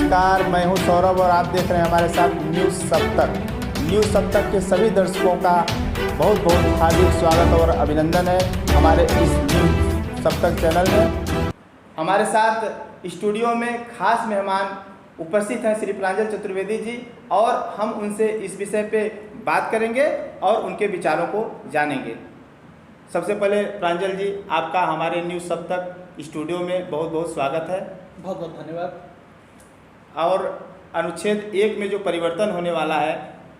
नमस्कार, मैं हूं सौरभ और आप देख रहे हैं हमारे साथ न्यूज़ सप्तक। न्यूज़ सप्तक के सभी दर्शकों का बहुत बहुत हार्दिक स्वागत और अभिनंदन है हमारे इस न्यूज़ सप्तक चैनल में। हमारे साथ स्टूडियो में खास मेहमान उपस्थित हैं श्री प्रांजल चतुर्वेदी जी, और हम उनसे इस विषय पे बात करेंगे और उनके विचारों को जानेंगे। सबसे पहले प्रांजल जी, आपका हमारे न्यूज़ सप्तक स्टूडियो में बहुत बहुत स्वागत है। बहुत बहुत धन्यवाद। और अनुच्छेद 1 में जो परिवर्तन होने वाला है,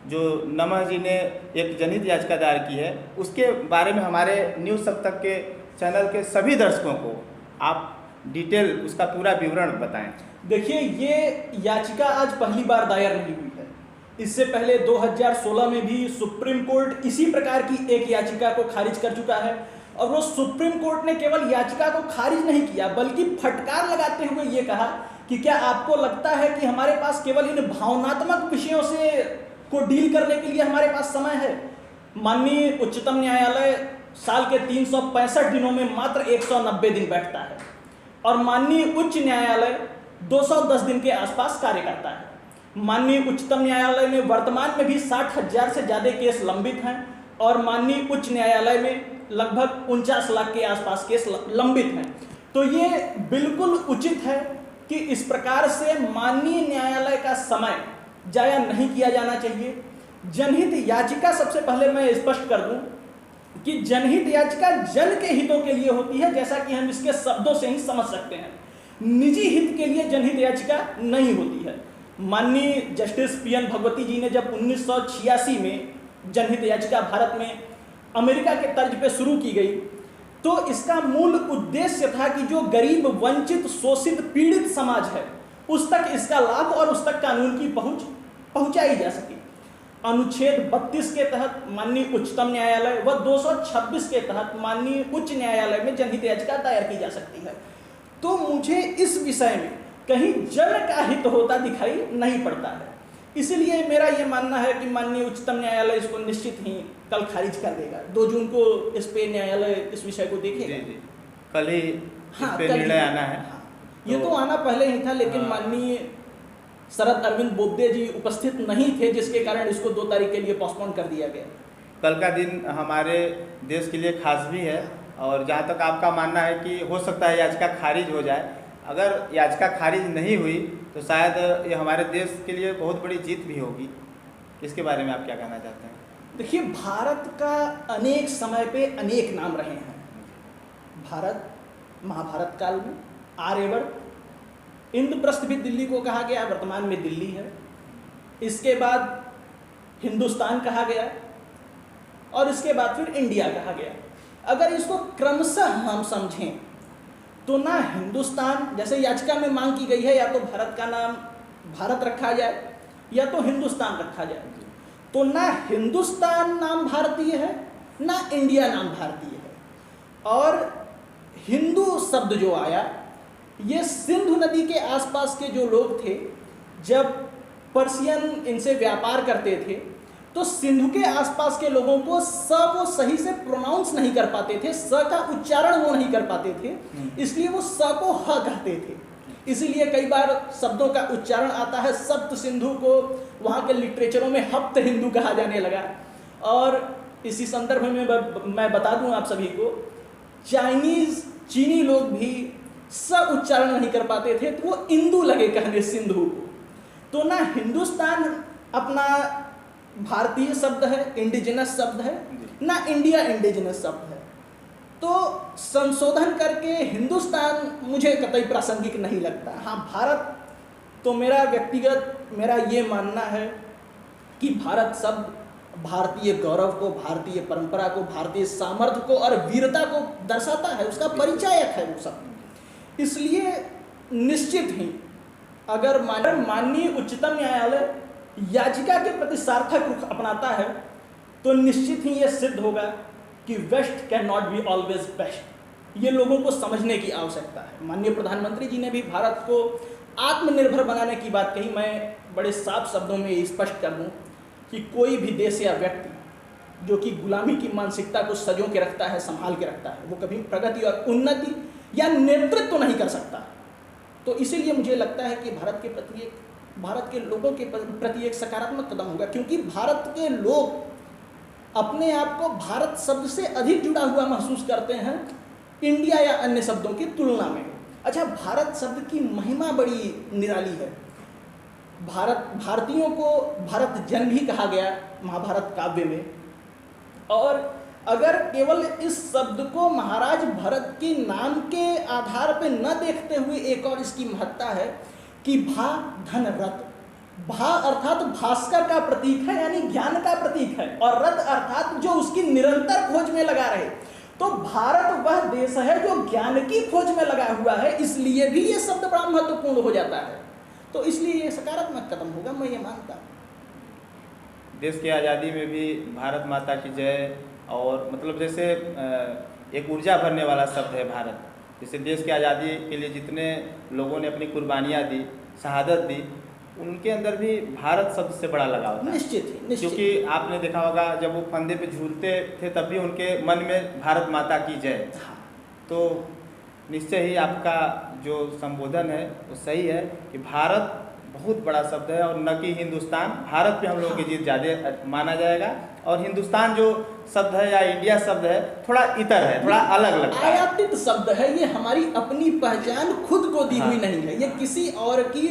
जो नमः जी ने एक जनहित याचिका दायर की है, उसके बारे में हमारे न्यूज़ सप्तक के चैनल के सभी दर्शकों को आप डिटेल उसका पूरा विवरण बताएं। देखिए, ये याचिका आज पहली बार दायर नहीं हुई है। इससे पहले 2016 में भी सुप्रीम कोर्ट इसी प्रकार की एक याचिका को खारिज कर चुका है, और वो सुप्रीम कोर्ट ने केवल याचिका को खारिज नहीं किया बल्कि फटकार लगाते हुए ये कहा कि क्या आपको लगता है कि हमारे पास केवल इन भावनात्मक विषयों से को डील करने के लिए हमारे पास समय है। माननीय उच्चतम न्यायालय साल के 365 दिनों में मात्र 190 दिन बैठता है, और माननीय उच्च न्यायालय 210 दिन के आसपास कार्य करता है। माननीय उच्चतम न्यायालय में वर्तमान में भी 60,000 से ज़्यादा केस लंबित हैं, और माननीय उच्च न्यायालय में लगभग 49 लाख के आसपास केस लंबित हैं। तो ये बिल्कुल उचित है कि इस प्रकार से माननीय न्यायालय का समय जाया नहीं किया जाना चाहिए। जनहित याचिका, सबसे पहले मैं स्पष्ट कर दूं कि जनहित याचिका जन के हितों के लिए होती है, जैसा कि हम इसके शब्दों से ही समझ सकते हैं। निजी हित के लिए जनहित याचिका नहीं होती है। माननीय जस्टिस PN भगवती जी ने जब 1986 में जनहित याचिका भारत में अमेरिका के तर्ज पे शुरू की गई, तो इसका मूल उद्देश्य था कि जो गरीब, वंचित, शोषित, पीड़ित समाज है, उस तक इसका लाभ और उस तक कानून की पहुंचाई जा सके। अनुच्छेद 32 के तहत माननीय उच्चतम न्यायालय व 226 के तहत माननीय उच्च न्यायालय में जनहित याचिका दायर की जा सकती है। तो मुझे इस विषय में कहीं जन का हित होता दिखाई नहीं पड़ता है। इसलिए मेरा ये मानना है कि माननीय उच्चतम न्यायालय इसको निश्चित ही कल खारिज कर देगा। 2 जून को इस पे न्यायालय इस विषय को देखेगा। कल ही इस पे निर्णय आना है। ये तो आना पहले ही था, लेकिन माननीय शरद अरविंद बोबडे जी उपस्थित नहीं थे, जिसके कारण इसको 2 तारीख के लिए पोस्टपोन कर दिया गया। कल का दिन हमारे देश के लिए खास भी है, और जहाँ तक आपका मानना है कि हो सकता है याचिका खारिज हो जाए। अगर याचिका खारिज नहीं हुई तो शायद ये हमारे देश के लिए बहुत बड़ी जीत भी होगी। इसके बारे में आप क्या कहना चाहते हैं? देखिए, भारत का अनेक समय पे अनेक नाम रहे हैं। भारत महाभारत काल में आर्यवर्त, इंद्रप्रस्थ भी दिल्ली को कहा गया, वर्तमान में दिल्ली है। इसके बाद हिंदुस्तान कहा गया, और इसके बाद फिर इंडिया कहा गया। अगर इसको क्रमशः हम समझें तो ना हिंदुस्तान, जैसे याचिका में मांग की गई है, या तो भारत का नाम भारत रखा जाए या तो हिंदुस्तान रखा जाए, तो ना हिंदुस्तान नाम भारतीय है ना इंडिया नाम भारतीय है। और हिंदू शब्द जो आया, ये सिंधु नदी के आसपास के जो लोग थे, जब पर्शियन इनसे व्यापार करते थे, तो सिंधु के आसपास के लोगों को स वो सही से प्रोनाउंस नहीं कर पाते थे, स का उच्चारण वो नहीं कर पाते थे, इसलिए वो स को ह कहते थे। इसीलिए कई बार शब्दों का उच्चारण आता है सप्त सिंधु को वहाँ के लिटरेचरों में हप्त हिंदू कहा जाने लगा। और इसी संदर्भ में मैं बता दूं आप सभी को, चीनी लोग भी स उच्चारण नहीं कर पाते थे, तो वो इंदू लगे कहने सिंधु को। तो ना हिंदुस्तान अपना भारतीय शब्द है, इंडिजिनस शब्द है, ना इंडिया इंडिजिनस शब्द है। तो संशोधन करके हिंदुस्तान मुझे कतई प्रासंगिक नहीं लगता। हाँ, भारत तो मेरा ये मानना है कि भारत शब्द भारतीय गौरव को, भारतीय परंपरा को, भारतीय सामर्थ्य को और वीरता को दर्शाता है, उसका परिचायक है वो शब्द। इसलिए निश्चित ही अगर माननीय उच्चतम न्यायालय याचिका के प्रति सार्थक रुख अपनाता है, तो निश्चित ही यह सिद्ध होगा कि west can not be always best. ये लोगों को समझने की आवश्यकता है। माननीय प्रधानमंत्री जी ने भी भारत को आत्मनिर्भर बनाने की बात कही। मैं बड़े साफ शब्दों में स्पष्ट कर दूं कि कोई भी देश या व्यक्ति जो कि गुलामी की मानसिकता को सजो के रखता है, संभाल के रखता है, वो कभी प्रगति और उन्नति या नेतृत्व तो नहीं कर सकता। तो इसीलिए मुझे लगता है कि भारत के लोगों के प्रति एक सकारात्मक कदम होगा, क्योंकि भारत के लोग अपने आप को भारत शब्द से अधिक जुड़ा हुआ महसूस करते हैं इंडिया या अन्य शब्दों की तुलना में। अच्छा, भारत शब्द की महिमा बड़ी निराली है। भारतीयों को भारत जन भी कहा गया महाभारत काव्य में, और अगर केवल इस शब्द को महाराज भरत के नाम के आधार पर न देखते हुए एक और इसकी महत्ता है कि भा धन रथ। भा अर्थात भास्कर का प्रतीक है, यानी ज्ञान का प्रतीक है, और रथ अर्थात जो उसकी निरंतर खोज में लगा रहे। तो भारत वह देश है जो ज्ञान की खोज में लगा हुआ है, इसलिए भी ये शब्द बड़ा महत्वपूर्ण हो जाता है। तो इसलिए ये सकारात्मक कदम होगा, मैं ये मानता हूँ। देश की आज़ादी में भी भारत माता की जय, और मतलब जैसे एक ऊर्जा भरने वाला शब्द है भारत। जैसे देश की आज़ादी के लिए जितने लोगों ने अपनी कुर्बानियाँ दी, शहादत दी, उनके अंदर भी भारत शब्द से बड़ा लगाव था। निश्चित ही, क्योंकि आपने देखा होगा जब वो फंदे पे झूलते थे तब भी उनके मन में भारत माता की जय। तो निश्चय ही आपका जो संबोधन है वो सही है कि भारत बहुत बड़ा शब्द है, और न कि हिंदुस्तान। भारत पे हम लोगों की जीत ज़्यादा माना जाएगा, और हिंदुस्तान जो शब्द है या इंडिया शब्द है थोड़ा इतर है, थोड़ा अलग लगता है। आयातित शब्द है, ये हमारी अपनी पहचान खुद को दी हुई नहीं है, ये किसी और की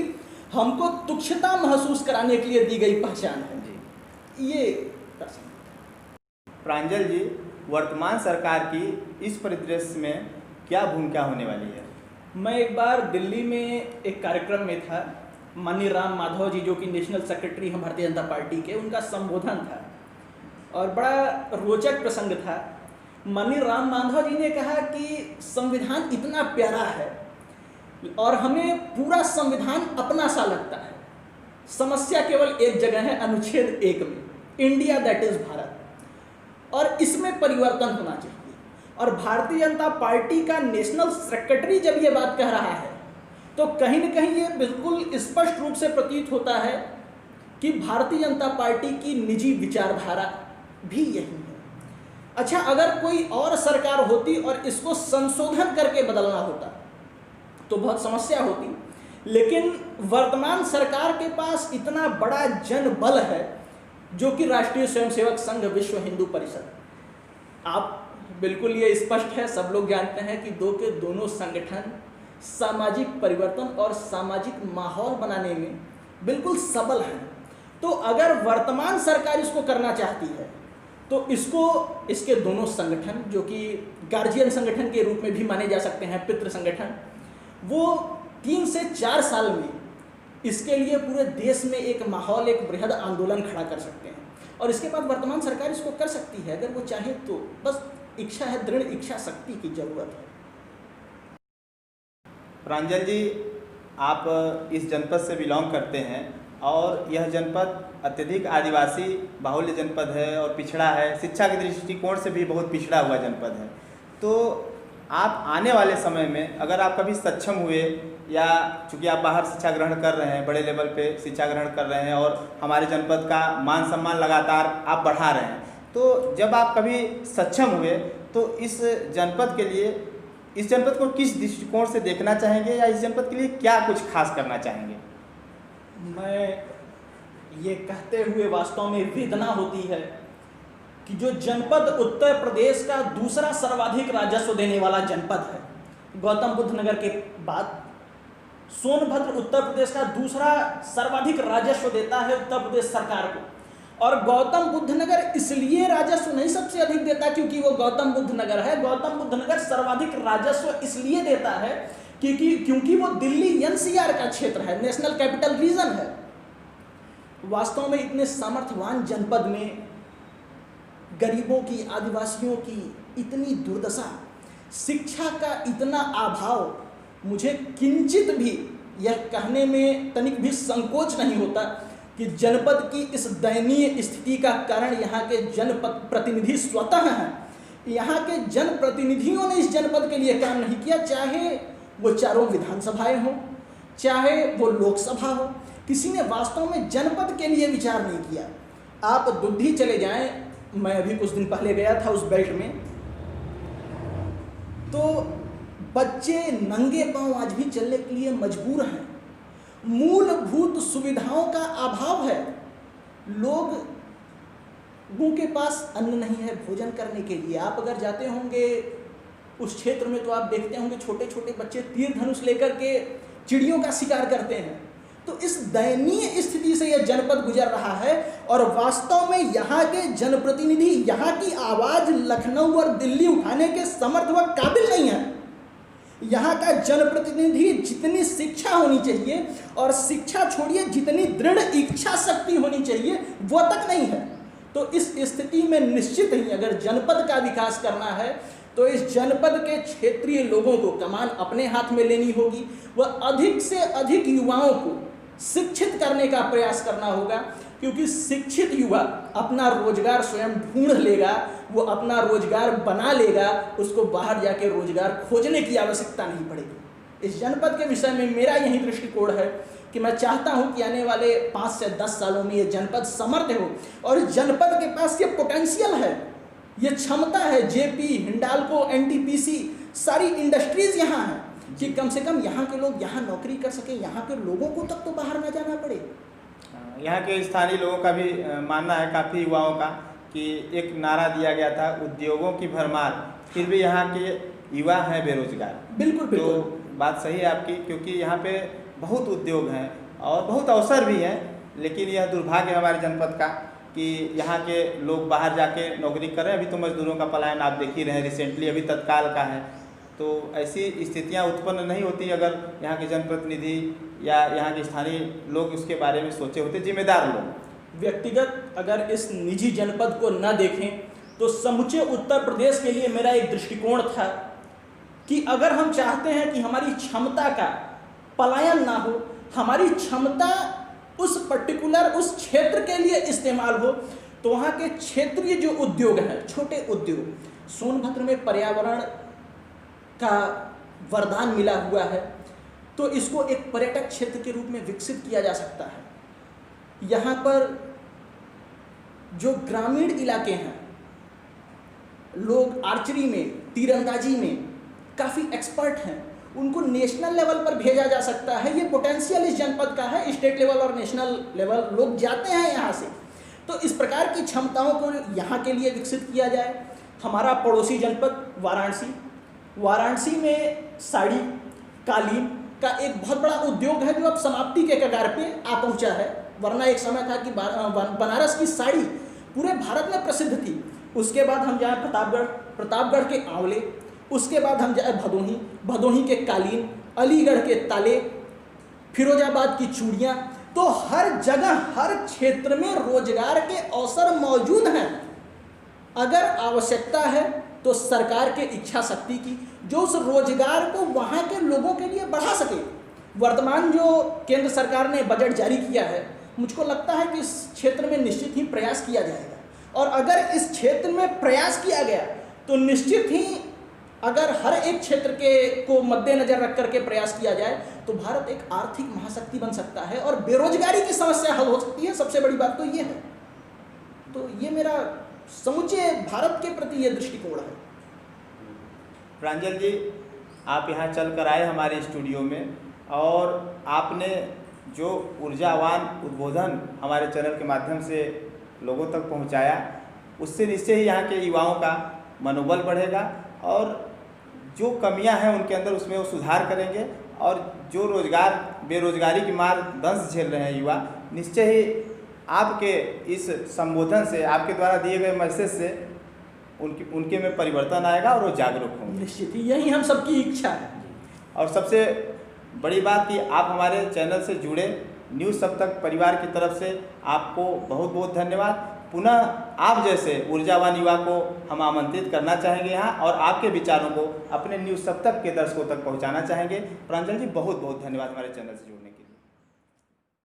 हमको तुच्छता महसूस कराने के लिए दी गई पहचान है जी। ये प्रांजल जी, वर्तमान सरकार की इस परिदृश्य में क्या भूमिका होने वाली है? मैं एक बार दिल्ली में एक कार्यक्रम में था, माननीय राम माधव जी जो कि नेशनल सेक्रेटरी हैं भारतीय जनता पार्टी के, उनका संबोधन था और बड़ा रोचक प्रसंग था। माननीय राम माधव जी ने कहा कि संविधान इतना प्यारा है और हमें पूरा संविधान अपना सा लगता है, समस्या केवल एक जगह है, अनुच्छेद 1 में, इंडिया दैट इज भारत, और इसमें परिवर्तन होना चाहिए। और भारतीय जनता पार्टी का नेशनल सेक्रेटरी जब ये बात कह रहा है तो कहीं न कहीं ये बिल्कुल स्पष्ट रूप से प्रतीत होता है कि भारतीय जनता पार्टी की निजी विचारधारा भी यही है। अच्छा, अगर कोई और सरकार होती और इसको संशोधन करके बदलना होता तो बहुत समस्या होती, लेकिन वर्तमान सरकार के पास इतना बड़ा जनबल है जो कि राष्ट्रीय स्वयंसेवक संघ, विश्व हिंदू परिषद। आप बिल्कुल ये स्पष्ट है, सब लोग जानते हैं कि दोनों संगठन सामाजिक परिवर्तन और सामाजिक माहौल बनाने में बिल्कुल सबल हैं। तो अगर वर्तमान सरकार इसको करना चाहती है तो इसके दोनों संगठन जो कि गार्जियन संगठन के रूप में भी माने जा सकते हैं, पितृ संगठन, वो 3 से 4 साल में इसके लिए पूरे देश में एक माहौल, एक बृहद आंदोलन खड़ा कर सकते हैं। और इसके बाद वर्तमान सरकार इसको कर सकती है अगर वो चाहे तो, बस इच्छा है, दृढ़ इच्छा शक्ति की जरूरत है। प्रांजल जी, आप इस जनपद से बिलोंग करते हैं और यह जनपद अत्यधिक आदिवासी बाहुल्य जनपद है और पिछड़ा है, शिक्षा के दृष्टिकोण से भी बहुत पिछड़ा हुआ जनपद है। तो आप आने वाले समय में अगर आप कभी सक्षम हुए, या चूँकि आप बाहर शिक्षा ग्रहण कर रहे हैं, बड़े लेवल पे शिक्षा ग्रहण कर रहे हैं और हमारे जनपद का मान सम्मान लगातार आप बढ़ा रहे हैं, तो जब आप कभी सक्षम हुए तो इस जनपद के लिए, इस जनपद को किस दृष्टिकोण से देखना चाहेंगे, या इस जनपद के लिए क्या कुछ खास करना चाहेंगे? मैं ये कहते हुए वास्तव में वेदना होती है कि जो जनपद उत्तर प्रदेश का दूसरा सर्वाधिक राजस्व देने वाला जनपद है, गौतम बुद्ध नगर के बाद सोनभद्र उत्तर प्रदेश का दूसरा सर्वाधिक राजस्व देता है उत्तर प्रदेश सरकार को। और गौतम बुद्ध नगर इसलिए राजस्व नहीं सबसे अधिक देता क्योंकि वो गौतम बुद्ध नगर है। गौतम बुद्ध नगर सर्वाधिक राजस्व इसलिए देता है क्योंकि वो दिल्ली एनसीआर का क्षेत्र है, नेशनल कैपिटल रीजन है। वास्तव में इतने सामर्थ्यवान जनपद में गरीबों की, आदिवासियों की इतनी दुर्दशा, शिक्षा का इतना अभाव, मुझे किंचित भी यह कहने में तनिक भी संकोच नहीं होता कि जनपद की इस दयनीय स्थिति का कारण यहाँ के जनप्रतिनिधि स्वतः हैं। यहाँ के जनप्रतिनिधियों ने इस जनपद के लिए काम नहीं किया, चाहे वो चारों विधानसभाएं हों, चाहे वो लोकसभा हो, किसी ने वास्तव में जनपद के लिए विचार नहीं किया। आप दुद्धि चले जाएं, मैं अभी कुछ दिन पहले गया था उस बेल्ट में, तो बच्चे नंगे पांव आज भी चलने के लिए मजबूर हैं। मूलभूत सुविधाओं का अभाव है। लोगों के पास अन्न नहीं है भोजन करने के लिए। आप अगर जाते होंगे उस क्षेत्र में तो आप देखते होंगे छोटे छोटे बच्चे तीर धनुष लेकर के चिड़ियों का शिकार करते हैं। तो इस दयनीय स्थिति से यह जनपद गुजर रहा है और वास्तव में यहाँ के जनप्रतिनिधि यहाँ की आवाज लखनऊ और दिल्ली उठाने के समर्थ व काबिल नहीं है। यहाँ का जनप्रतिनिधि जितनी शिक्षा होनी चाहिए और शिक्षा छोड़िए जितनी दृढ़ इच्छा शक्ति होनी चाहिए वो तक नहीं है। तो इस स्थिति में निश्चित ही अगर जनपद का विकास करना है तो इस जनपद के क्षेत्रीय लोगों को कमान अपने हाथ में लेनी होगी। वह अधिक से अधिक युवाओं को शिक्षित करने का प्रयास करना होगा, क्योंकि शिक्षित युवा अपना रोजगार स्वयं ढूंढ लेगा, वो अपना रोजगार बना लेगा, उसको बाहर जाके रोजगार खोजने की आवश्यकता नहीं पड़ेगी। इस जनपद के विषय में मेरा यही दृष्टिकोण है कि मैं चाहता हूं कि आने वाले 5 से 10 सालों में ये जनपद समर्थ हो और इस जनपद के पास ये पोटेंशियल है, ये क्षमता है। जेपी, हिंडाल्को, एनटीपीसी सारी इंडस्ट्रीज यहाँ हैं कि कम से कम यहाँ के लोग यहाँ नौकरी कर सकें, यहाँ के लोगों को तक तो बाहर ना जाना पड़े। यहाँ के स्थानीय लोगों का भी मानना है, काफ़ी युवाओं का, कि एक नारा दिया गया था उद्योगों की भरमार, फिर भी यहाँ के युवा हैं बेरोजगार। बिल्कुल बिल्कुल तो बात सही है आपकी, क्योंकि यहाँ पे बहुत उद्योग हैं और बहुत अवसर भी हैं, लेकिन यह दुर्भाग्य है हमारे जनपद का कि यहाँ के लोग बाहर जाके नौकरी कर रहे हैं। अभी तो मजदूरों का पलायन आप देख ही रहे हैं, रिसेंटली अभी तत्काल का है। तो ऐसी स्थितियाँ उत्पन्न नहीं होती अगर यहाँ के जनप्रतिनिधि या यहाँ के स्थानीय लोग उसके बारे में सोचे होते, जिम्मेदार लोग। व्यक्तिगत अगर इस निजी जनपद को न देखें तो समूचे उत्तर प्रदेश के लिए मेरा एक दृष्टिकोण था कि अगर हम चाहते हैं कि हमारी क्षमता का पलायन ना हो, हमारी क्षमता उस पर्टिकुलर उस क्षेत्र के लिए इस्तेमाल हो, तो वहाँ के क्षेत्रीय जो उद्योग हैं, छोटे उद्योग, सोनभद्र में पर्यावरण का वरदान मिला हुआ है, तो इसको एक पर्यटक क्षेत्र के रूप में विकसित किया जा सकता है। यहाँ पर जो ग्रामीण इलाके हैं, लोग आर्चरी में, तीरंदाजी में काफ़ी एक्सपर्ट हैं, उनको नेशनल लेवल पर भेजा जा सकता है। ये पोटेंशियल इस जनपद का है। स्टेट लेवल और नेशनल लेवल लोग जाते हैं यहाँ से। तो इस प्रकार की क्षमताओं को यहाँ के लिए विकसित किया जाए। हमारा पड़ोसी जनपद वाराणसी में साड़ी, कालीन का एक बहुत बड़ा उद्योग है जो अब समाप्ति के कगार पे आ पहुँचा है। वरना एक समय था कि बनारस की साड़ी पूरे भारत में प्रसिद्ध थी। उसके बाद हम जाए प्रतापगढ़ के आंवले, उसके बाद हम जाए भदोही के कालीन, अलीगढ़ के ताले, फिरोजाबाद की चूड़ियाँ। तो हर जगह हर क्षेत्र में रोजगार के अवसर मौजूद हैं। अगर आवश्यकता है तो सरकार के इच्छा शक्ति की, जो उस रोजगार को वहाँ के लोगों के लिए बढ़ा सके। वर्तमान जो केंद्र सरकार ने बजट जारी किया है, मुझको लगता है कि इस क्षेत्र में निश्चित ही प्रयास किया जाएगा। और अगर इस क्षेत्र में प्रयास किया गया तो निश्चित ही अगर हर एक क्षेत्र के को मद्देनजर रख करके प्रयास किया जाए तो भारत एक आर्थिक महाशक्ति बन सकता है और बेरोजगारी की समस्या हल हो सकती है। सबसे बड़ी बात तो ये है। तो ये मेरा समूचे भारत के प्रति ये दृष्टिकोण है। प्रांजल जी, आप यहाँ चल कर आए हमारे स्टूडियो में और आपने जो ऊर्जावान उद्बोधन हमारे चैनल के माध्यम से लोगों तक पहुँचाया, उससे निश्चय ही यहाँ के युवाओं का मनोबल बढ़ेगा और जो कमियां हैं उनके अंदर उसमें वो सुधार करेंगे। और जो बेरोजगारी की मार दंश झेल रहे हैं युवा, निश्चय ही आपके इस संबोधन से, आपके द्वारा दिए गए मैसेज से उनके में परिवर्तन आएगा और वो जागरूक होंगे। निश्चित ही यही हम सबकी इच्छा है। और सबसे बड़ी बात कि आप हमारे चैनल से जुड़े, न्यूज़ सब तक परिवार की तरफ से आपको बहुत बहुत धन्यवाद। पुनः आप जैसे ऊर्जावान युवा को हम आमंत्रित करना चाहेंगे यहाँ और आपके विचारों को अपने न्यूज़ सब तक के दर्शकों तक पहुँचाना चाहेंगे। प्रांजल जी, बहुत बहुत धन्यवाद हमारे चैनल से जुड़ने के लिए।